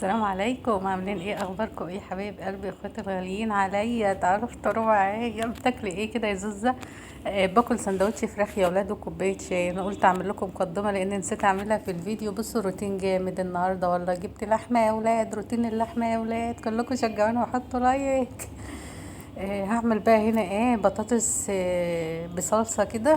السلام عليكم، عاملين ايه؟ اخباركم ايه حبايب قلبي؟ اخواتي الغاليين عليا، تعالوا افطروا معايا. بتاكلي ايه كده يا زوزة؟ باكل سندوتش فراخ يا ولاد وكوبايه شاي. انا قلت اعمل لكم مقدمه لان نسيت اعملها في الفيديو. بصوا روتين جامد النهارده والله. جبت لحمه يا ولاد، روتين اللحمه يا ولاد، كلكم شجعوني وحطوا لايك. هعمل بقى هنا ايه، بطاطس بصلصة كده.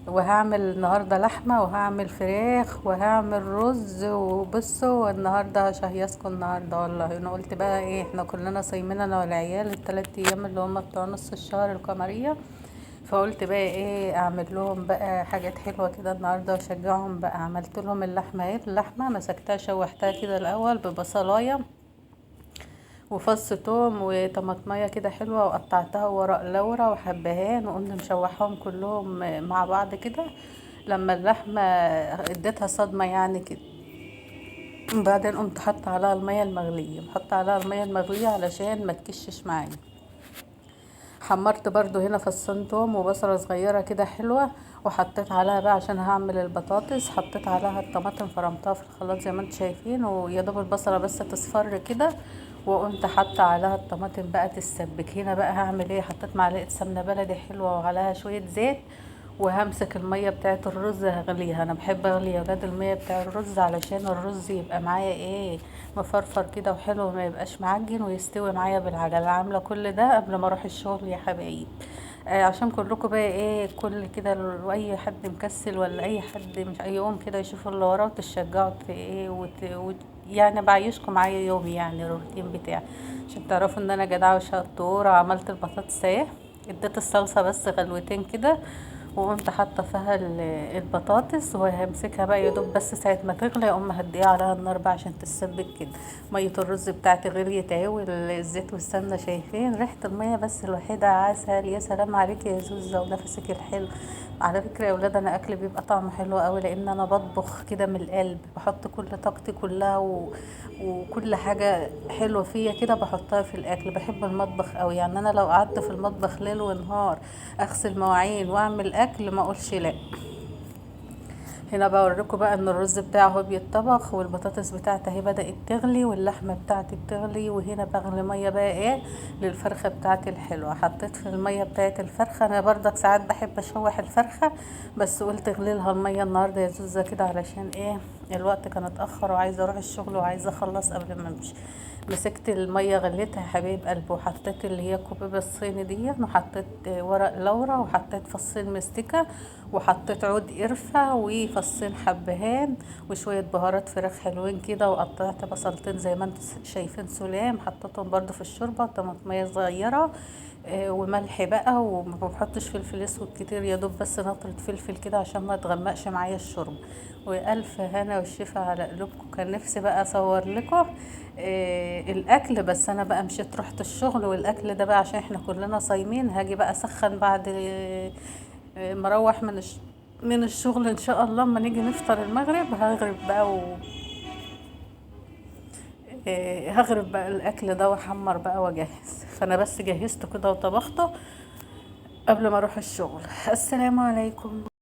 وهعمل النهاردة لحمة وهعمل فراخ وهعمل رز. وبصوا النهاردة شهيصكم النهاردة والله. انا قلت بقى ايه، احنا كلنا صايمين انا والعيال الثلاث ايام اللي هم بتوع نص الشهر القمرية. فقلت بقى ايه، اعمل لهم بقى حاجات حلوة كده النهاردة واشجعهم بقى. عملت لهم اللحمة، ايه اللحمة مسكتها شوحتها كده الاول ببصلاية وفص توم وطماطمية كده حلوة، وقطعتها ورق لورا وحبهان، وقمنا مشوحهم كلهم مع بعض كده لما اللحمة اديتها صدمة يعني كده. بعدين قمت حاطة عليها المية المغلية، حاطة عليها المية المغلية علشان ما تكشش معايا. حمرت برضو هنا فصين توم وبصلة صغيرة كده حلوة، وحطيت عليها بقى عشان هعمل البطاطس. حطيت عليها الطماطم، فرمتها في الخلاط زي ما انتم شايفين، ويا دوب البصلة بس تصفر كده. وقمت حاطه عليها الطماطم بقى تتسبك. هنا بقى هعمل ايه، حطيت معلقه سمنه بلدي حلوه وعليها شويه زيت. وهمسك الميه بتاعه الرز هغليها. انا بحب اغلي يا ولاد الميه بتاع الرز علشان الرز يبقى معايا ايه، مفرفر كده وحلو، ما يبقاش معجن ويستوي معايا بالعجله. عامله كل ده قبل ما اروح الشغل يا حبايب. عشان كلكم بقى ايه، كل كده اي حد مكسل ولا اي حد مش اي يوم كده يشوف اللي وراه وتشجعوا ايه يعني بعيشكم معايا يومي، يعني الروتين بتاعي، عشان تعرفوا ان انا جدعه وشطوره. عملت البطاطس اهي، اديت الصلصه بس غلوتين كده، وقمت حاطه فيها البطاطس وهمسكها بقى يا دوب بس ساعه ما تغلي اقوم مهديها عليها النار بقى عشان تتسبك كده. ميه الرز بتاعتي غليت اهي، والزيت والسمنه شايفين ريحه الميه بس الوحيده عسل. يا سلام عليك يا زوزه ونفسك الحلو. على فكره يا ولاد، انا اكلي بيبقى طعمه حلو قوي لان انا بطبخ كده من القلب، بحط كل طاقتي كلها وكل حاجه حلوه فيا كده بحطها في الاكل. بحب المطبخ قوي يعني. انا لو قعدت في المطبخ ليل ونهار اغسل مواعين واعمل اكل ما اقولش لا. هنا بوريكم بقى ان الرز بتاعه هو بيتطبخ، والبطاطس بتاعتي اهي بدأت تغلي، واللحمة بتاعتي بتغلي. وهنا بغلي مية بقى ايه للفرخة بتاعتي الحلوة. حطيت في المية بتاعت الفرخة، انا برضك ساعات بحب اشوح الفرخة، بس قلت اغلي لها المية النهاردة يا زوزة كده علشان ايه، الوقت كان اتأخر وعايزة اروح الشغل وعايزة اخلص قبل ما امشي. مسكت المية غليتها يا حبيب قلبي، وحطيت اللي هي الكوبيبة الصيني دي، وحطيت ورق لورا، وحطيت فصين مستكة، وحطيت عود قرفة وفصين حبهان وشوية بهارات فراخ حلوين كده. وقطعت بصلتين زي ما انتم شايفين سلام، حطيتهم برضو في الشوربة، طماطمية صغيرة وملح بقى. وما بحطش فلفل اسود كتير، يا دوب بس نطرة فلفل كده عشان ما تغمقش معايا الشرب. والف هنا والشفا على قلوبكم. كان نفسي بقى اصور لكم الاكل، بس انا بقى مشيت رحت الشغل. والاكل ده بقى عشان احنا كلنا صايمين، هاجي بقى اسخن بعد مروح من الشغل ان شاء الله. اما نيجي نفطر المغرب هغرب بقى هغرب بقى الاكل ده واحمر بقى واجهز. فانا بس جهزته كده وطبخته قبل ما اروح الشغل. السلام عليكم.